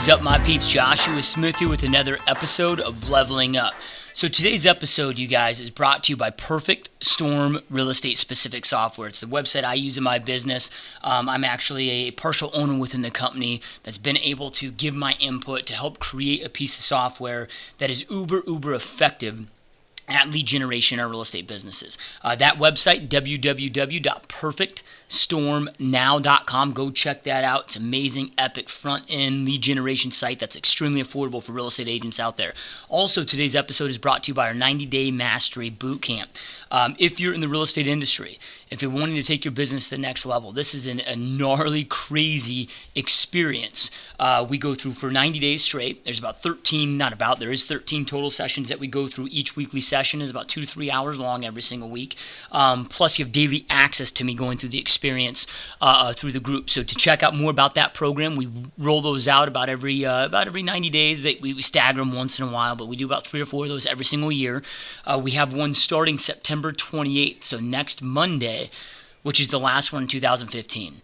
is up, my peeps? Joshua Smith here with another episode of Leveling Up. So today's episode, you guys, is brought to you by Perfect Storm Real Estate Specific Software. It's the website I use in my business. I'm actually a partial owner within the company that's been able to give my input to help create a piece of software that is uber effective at lead generation in our real estate businesses. That website, www.perfectstormnow.com. Go check that out. It's amazing, epic front-end lead generation site that's extremely affordable for real estate agents out there. Also, today's episode is brought to you by our 90-day mastery bootcamp. If you're in the real estate industry, if you're wanting to take your business to the next level, this is a gnarly, crazy experience. We go through for 90 days straight. There's there is 13 total sessions that we go through. Each weekly session is about 2 to 3 hours long every single week. Plus, you have daily access to me going through the experience through the group. So to check out more about that program, we roll those out about every 90 days. We stagger them once in a while, but we do about 3 or 4 of those every single year. We have one starting September 28th, so next Monday, which is the last one in 2015.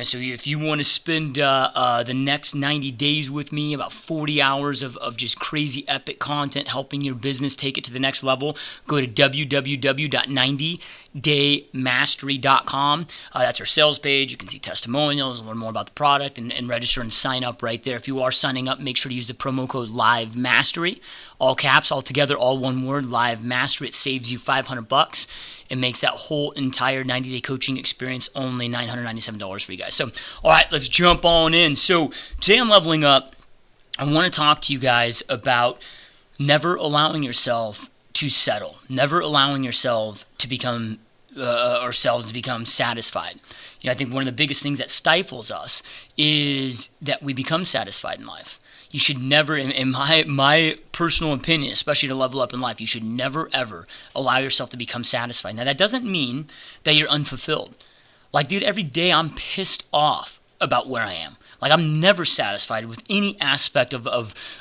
So if you want to spend the next 90 days with me, about 40 hours of just crazy epic content helping your business take it to the next level, go to www.90daymastery.com. That's our sales page. You can see testimonials, learn more about the product, and register and sign up right there. If you are signing up, make sure to use the promo code LiveMastery, all caps, all together, all one word, LiveMastery. It saves you $500. It makes that whole entire 90-day coaching experience only $997 for you guys. So, all right, let's jump on in. So today on Leveling Up, I want to talk to you guys about never allowing yourself to settle, never allowing yourself to become ourselves to become satisfied. I think one of the biggest things that stifles us is that we become satisfied in life. You should never, in my personal opinion, especially to level up in life, you should never, ever allow yourself to become satisfied. Now, that doesn't mean that you're unfulfilled. Like, dude, every day I'm pissed off about where I am. Like, I'm never satisfied with any aspect of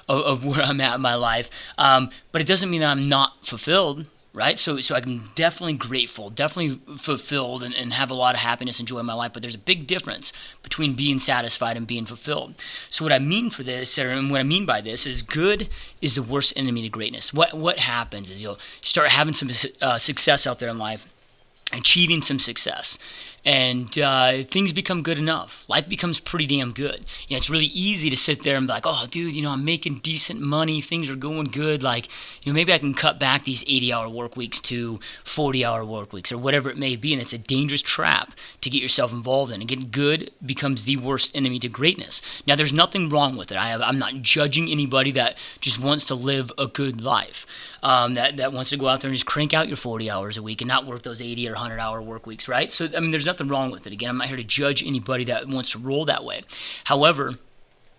where I'm at in my life. But it doesn't mean that I'm not fulfilled, right? So I'm definitely grateful, definitely fulfilled, and have a lot of happiness, enjoy my life. But there's a big difference between being satisfied and being fulfilled. So what I mean by this is good is the worst enemy to greatness. What happens is you'll start having some success out there in life, achieving some success, and things become good enough. Life becomes pretty damn good. It's really easy to sit there and be like, oh, dude, I'm making decent money. Things are going good. Like, maybe I can cut back these 80-hour work weeks to 40-hour work weeks or whatever it may be. And it's a dangerous trap to get yourself involved in. Again, good becomes the worst enemy to greatness. Now, there's nothing wrong with it. I'm not judging anybody that just wants to live a good life, that wants to go out there and just crank out your 40 hours a week and not work those 80 or 100-hour work weeks, right? So, there's nothing wrong with it. Again, I'm not here to judge anybody that wants to roll that way. However,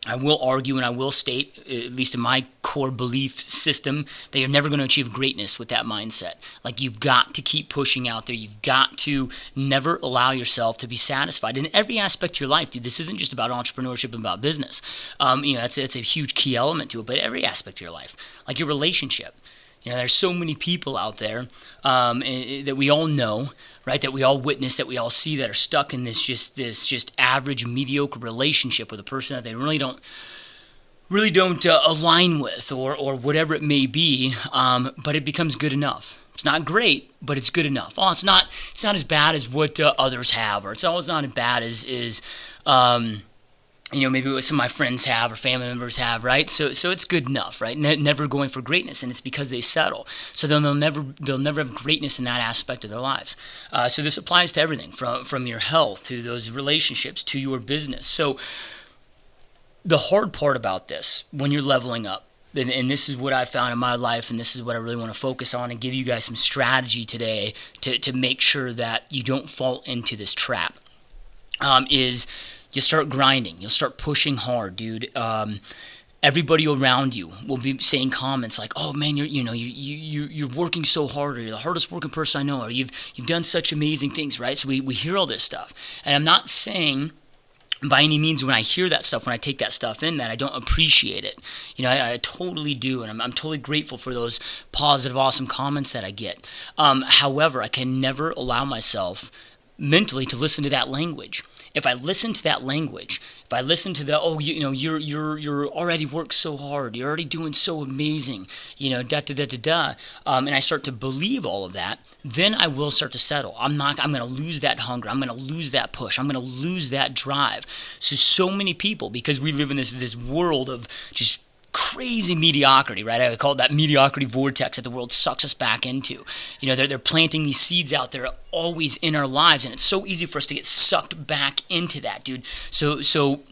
I will argue and I will state, at least in my core belief system, that you're never going to achieve greatness with that mindset. Like, you've got to keep pushing out there. You've got to never allow yourself to be satisfied in every aspect of your life, dude. This isn't just about entrepreneurship and about business. That's a huge key element to it, but every aspect of your life, like your relationship. There's so many people out there that we all know, right? That we all witness, that we all see, that are stuck in this just average, mediocre relationship with a person that they really don't align with, or whatever it may be. But it becomes good enough. It's not great, but it's good enough. Oh, it's not as bad as what others have, or it's always not as bad as maybe what some of my friends have or family members have, right? So it's good enough, right? Never going for greatness, and it's because they settle. So they'll never have greatness in that aspect of their lives. So this applies to everything, from your health to those relationships to your business. So the hard part about this, when you're leveling up, and this is what I found in my life, and this is what I really want to focus on and give you guys some strategy today to make sure that you don't fall into this trap, is you'll start grinding. You'll start pushing hard, dude. Everybody around you will be saying comments like, "Oh man, you're working so hard, or you're the hardest working person I know, or you've done such amazing things," right? So we hear all this stuff, and I'm not saying by any means when I hear that stuff, when I take that stuff in, that I don't appreciate it. I totally do, and I'm totally grateful for those positive, awesome comments that I get. However, I can never allow myself mentally to listen to that language. If I listen to that language, if I listen to the, oh, you're already worked so hard, you're already doing so amazing, and I start to believe all of that, then I will start to settle. I'm going to lose that hunger. I'm going to lose that push. I'm going to lose that drive. So many people, because we live in this world of just crazy mediocrity, right? I call it that mediocrity vortex that the world sucks us back into. They're planting these seeds out there always in our lives, and it's so easy for us to get sucked back into that, dude. So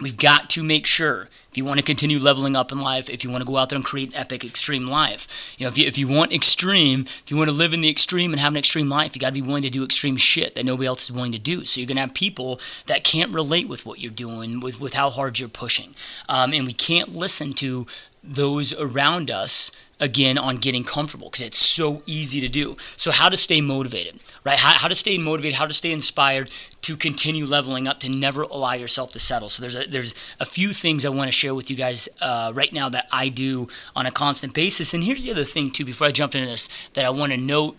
we've got to make sure, if you want to continue leveling up in life, if you want to go out there and create an epic extreme life, if you want extreme, if you want to live in the extreme and have an extreme life, you got to be willing to do extreme shit that nobody else is willing to do. So you're going to have people that can't relate with what you're doing, with how hard you're pushing. And we can't listen to those around us, again, on getting comfortable, because it's so easy to do. So how to stay motivated, right? How to stay motivated, how to stay inspired to continue leveling up, to never allow yourself to settle. So there's a few things I want to share with you guys right now that I do on a constant basis. And here's the other thing too, before I jump into this, that I want to note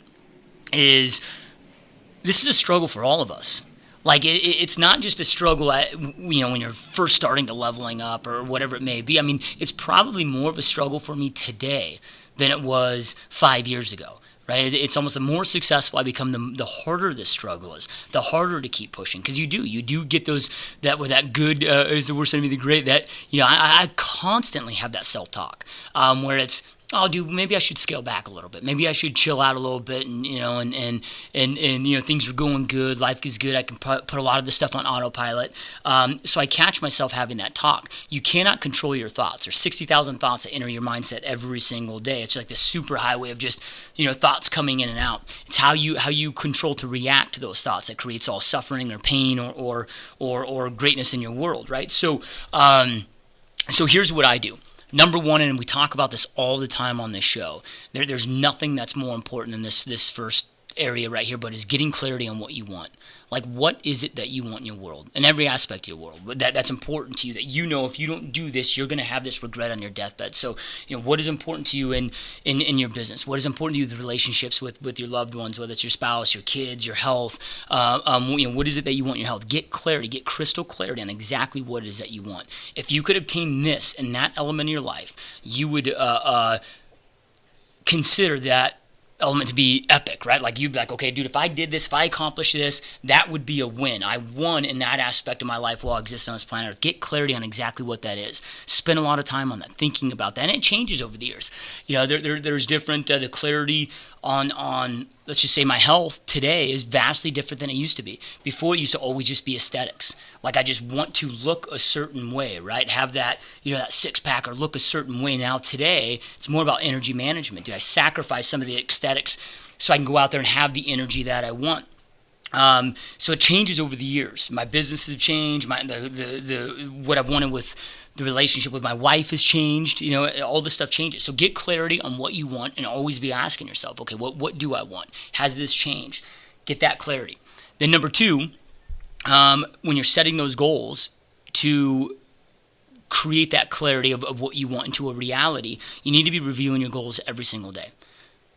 is this is a struggle for all of us. Like, it's not just a struggle when you're first starting to leveling up or whatever it may be. I mean, it's probably more of a struggle for me today than it was 5 years ago, right? It's almost the more successful I become, the harder this struggle is, the harder to keep pushing. Because you do get those, that good, is the worst enemy of the great, that, I constantly have that self-talk where it's, oh, dude, maybe I should scale back a little bit. Maybe I should chill out a little bit, and things are going good. Life is good. I can put a lot of this stuff on autopilot. So I catch myself having that talk. You cannot control your thoughts. There's 60,000 thoughts that enter your mindset every single day. It's like this super highway of just thoughts coming in and out. It's how you control to react to those thoughts that creates all suffering or pain or greatness in your world, right? So here's what I do. Number one, and we talk about this all the time on this show, there's nothing that's more important than this first area right here, but is getting clarity on what you want. Like, what is it that you want in your world, in every aspect of your world? That's important to you, that if you don't do this, you're going to have this regret on your deathbed. So, what is important to you in your business? What is important to you in the relationships with your loved ones, whether it's your spouse, your kids, your health? What is it that you want in your health? Get clarity, get crystal clarity on exactly what it is that you want. If you could obtain this in that element of your life, you would consider that element to be epic, right? Like, you'd be like, okay, dude, if I did this, if I accomplished this, that would be a win. I won in that aspect of my life while I exist on this planet Earth. Get clarity on exactly what that is. Spend a lot of time on that, thinking about that, and it changes over the years. There's different, the clarity on let's just say my health today is vastly different than it used to be. Before, it used to always just be aesthetics. Like, I just want to look a certain way, right? Have that, that six-pack or look a certain way. Now today, it's more about energy management. Do I sacrifice some of the aesthetics so I can go out there and have the energy that I want? So it changes over the years. My business has changed. What I've wanted with the relationship with my wife has changed. All this stuff changes. So get clarity on what you want, and always be asking yourself, okay, what do I want? Has this changed? Get that clarity. Then number two, when you're setting those goals to create that clarity of what you want into a reality, you need to be reviewing your goals every single day.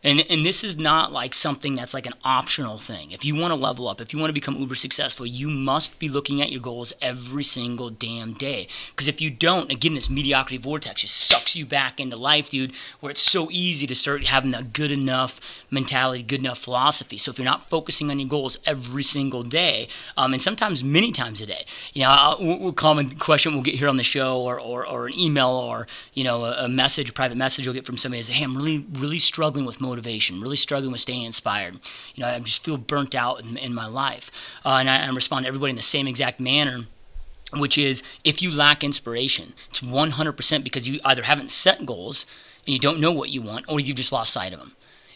And this is not like something that's like an optional thing. If you want to level up, if you want to become uber successful, you must be looking at your goals every single damn day. Because if you don't, again, this mediocrity vortex just sucks you back into life, dude, where it's so easy to start having that good enough mentality, good enough philosophy. So if you're not focusing on your goals every single day, and sometimes many times a day, a common question we'll get here on the show, or an email, or a message, a private message you'll get from somebody is, hey, I'm really struggling with motivation, really struggling with staying inspired. I just feel burnt out in my life. And I respond to everybody in the same exact manner, which is, if you lack inspiration, it's 100% because you either haven't set goals and you don't know what you want, or you've just lost sight of them.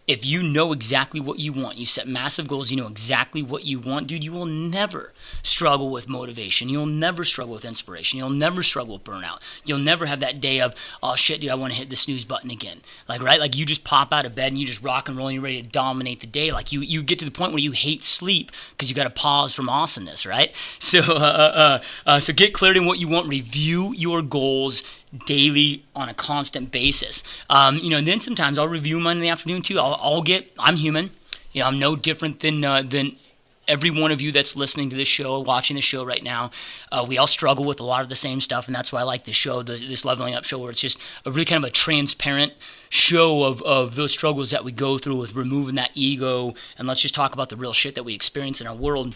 If you know exactly what you want, you set massive goals, you know exactly what you want, dude, you will never struggle with motivation. You'll never struggle with inspiration. You'll never struggle with burnout. You'll never have that day of, oh shit, dude, I want to hit the snooze button again. Like, right? Like, you just pop out of bed and you just rock and roll and you're ready to dominate the day. Like, you get to the point where you hate sleep because you got to pause from awesomeness, right? So, so get clarity on what you want. Review your goals daily on a constant basis. And then sometimes I'll review them in the afternoon too. I'm human. I'm no different than every one of you that's listening to this show, watching the show right now, we all struggle with a lot of the same stuff, and that's why I like this show, this Leveling Up show, where it's just a really kind of a transparent show of those struggles that we go through with removing that ego, and let's just talk about the real shit that we experience in our world.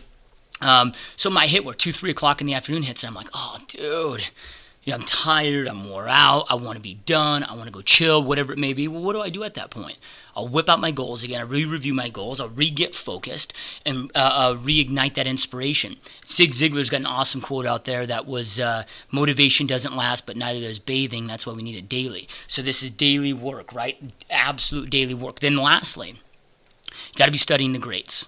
So my hit where 2-3 o'clock in the afternoon hits, and I'm like, oh, dude, I'm tired, I'm wore out, I want to be done, I want to go chill, whatever it may be. Well, what do I do at that point? I'll whip out my goals again, I'll re-review my goals, I'll re-get focused, and reignite that inspiration. Zig Ziglar's got an awesome quote out there that was, motivation doesn't last, but neither does bathing. That's why we need it daily. So this is daily work, right? Absolute daily work. Then lastly, you got to be studying the greats.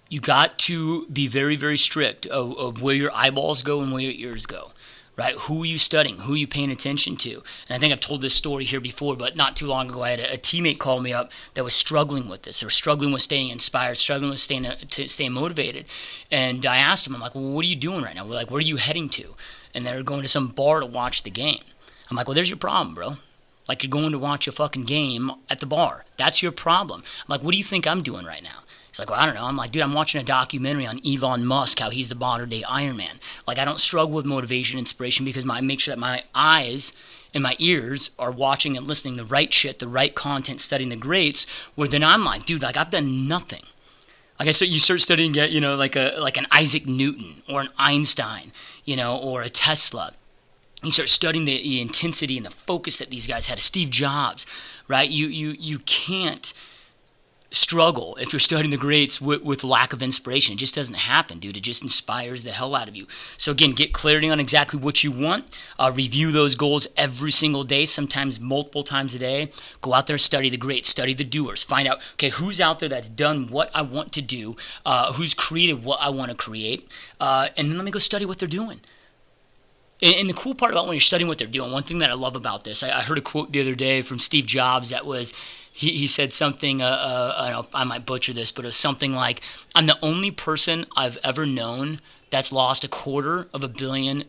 You got to be very, very strict of where your eyeballs go and where your ears go. Right? Who are you studying? Who are you paying attention to? And I think I've told this story here before, but not too long ago, I had a teammate call me up that was struggling with this. They were struggling with staying inspired, struggling with staying motivated. And I asked him, I'm like, well, what are you doing right now? We're like, where are you heading to? And they're going to some bar to watch the game. I'm like, well, there's your problem, bro. Like, you're going to watch a fucking game at the bar. That's your problem. I'm like, what do you think I'm doing right now? He's like, well, I don't know. I'm like, dude, I'm watching a documentary on Elon Musk, how he's the modern-day Iron Man. Like, I don't struggle with motivation, inspiration, because I make sure that my eyes and my ears are watching and listening the right shit, the right content, studying the greats, where then I'm like, dude, like, I've done nothing. Like, you start studying, like an Isaac Newton or an Einstein, or a Tesla. You start studying the intensity and the focus that these guys had, Steve Jobs, right? You can't struggle if you're studying the greats with lack of inspiration. It just doesn't happen, dude. It just inspires the hell out of you. So again, get clarity on exactly what you want. Review those goals every single day, sometimes multiple times a day. Go out there, study the greats, study the doers. Find out, okay, who's out there that's done what I want to do, who's created what I want to create, and then let me go study what they're doing. And the cool part about when you're studying what they're doing, one thing that I love about this, I heard a quote the other day from Steve Jobs that was, he said something, I might butcher this, but it was something like, I'm the only person I've ever known that's lost $250 million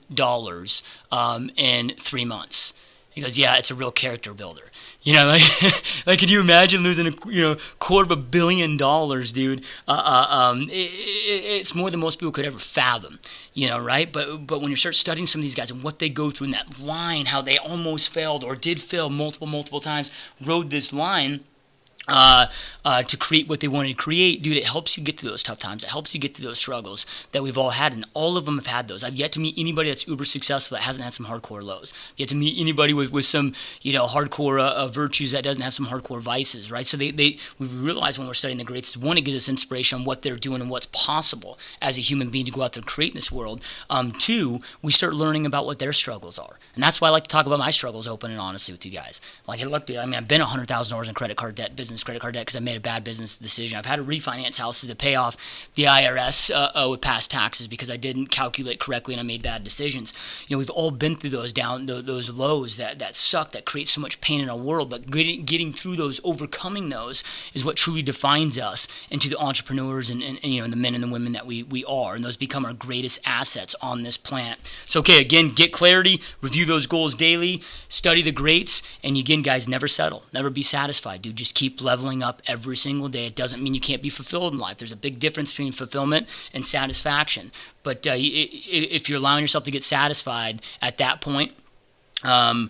in 3 months. He goes, yeah, it's a real character builder. Like can you imagine losing $250 million, dude? It's more than most people could ever fathom, right? But when you start studying some of these guys and what they go through in that line, how they almost failed or did fail multiple times, rode this line to create what they wanted to create, dude, it helps you get through those tough times. It helps you get through those struggles that we've all had, and all of them have had those. I've yet to meet anybody that's uber successful that hasn't had some hardcore lows. I've yet to meet anybody with some, hardcore virtues that doesn't have some hardcore vices, right? So we realize when we're studying the greats, one, it gives us inspiration on what they're doing and what's possible as a human being to go out there and create in this world. Two, we start learning about what their struggles are. And that's why I like to talk about my struggles open and honestly with you guys. Like, hey, look, dude, I've been $100,000 in credit card debt, credit card debt, because I made a bad business decision. I've had to refinance houses to pay off the IRS with past taxes because I didn't calculate correctly and I made bad decisions. We've all been through those lows that suck, that create so much pain in our world, but getting through those, overcoming those, is what truly defines us into the entrepreneurs and the men and the women that we are, and those become our greatest assets on this planet. So okay, again, get clarity, review those goals daily, study the greats, and again, guys, never settle, never be satisfied, dude. Just keep leveling up every single day. It doesn't mean you can't be fulfilled in life. There's a big difference between fulfillment and satisfaction. But if you're allowing yourself to get satisfied at that point, at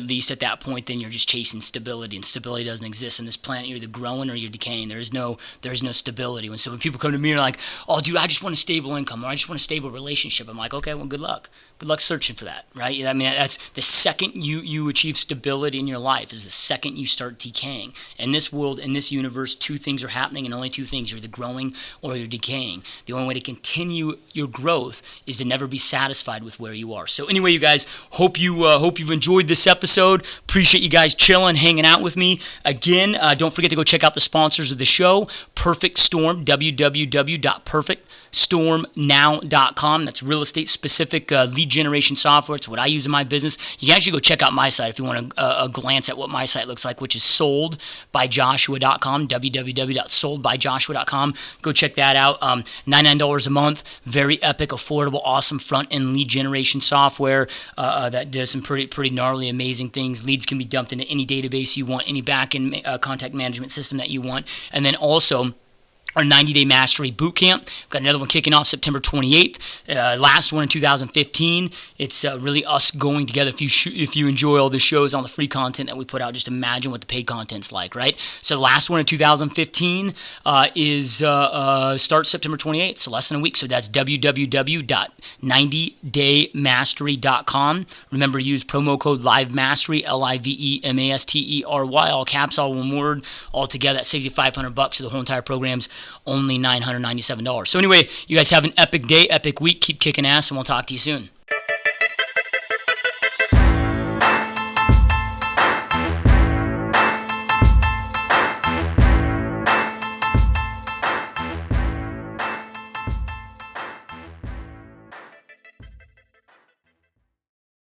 least at that point, then you're just chasing stability, and stability doesn't exist on this planet. You're either growing or you're decaying. There is no stability. When people come to me and are like, oh, dude, I just want a stable income, or I just want a stable relationship, I'm like, okay, well, good luck. Good luck searching for that, right? I mean, that's the second you achieve stability in your life is the second you start decaying. In this world, in this universe, two things are happening, and only two things. You're either growing or you're decaying. The only way to continue your growth is to never be satisfied with where you are. So anyway, you guys, hope you've enjoyed this episode. Appreciate you guys chilling, hanging out with me. Again, don't forget to go check out the sponsors of the show, Perfect Storm, www.perfectstormnow.com. That's real estate specific lead generation software. It's what I use in my business. You can actually go check out my site if you want a glance at what my site looks like, which is soldbyjoshua.com, www.soldbyjoshua.com. Go check that out. $99 a month. Very epic, affordable, awesome front-end lead generation software that does some pretty gnarly, amazing things. Leads can be dumped into any database you want, any back-end contact management system that you want. And then also, our 90-day mastery bootcamp. We've got another one kicking off September 28th. Last one in 2015. It's really us going together. If you enjoy all the shows, on the free content that we put out, just imagine what the paid content's like, right? So the last one in 2015 starts September 28th, so less than a week. So that's www.90daymastery.com. Remember, use promo code LiveMastery, LIVEMASTERY, all caps, all one word, all together. That saves you $500. So the whole entire program's only $997. So anyway, you guys have an epic day, epic week. Keep kicking ass, and we'll talk to you soon.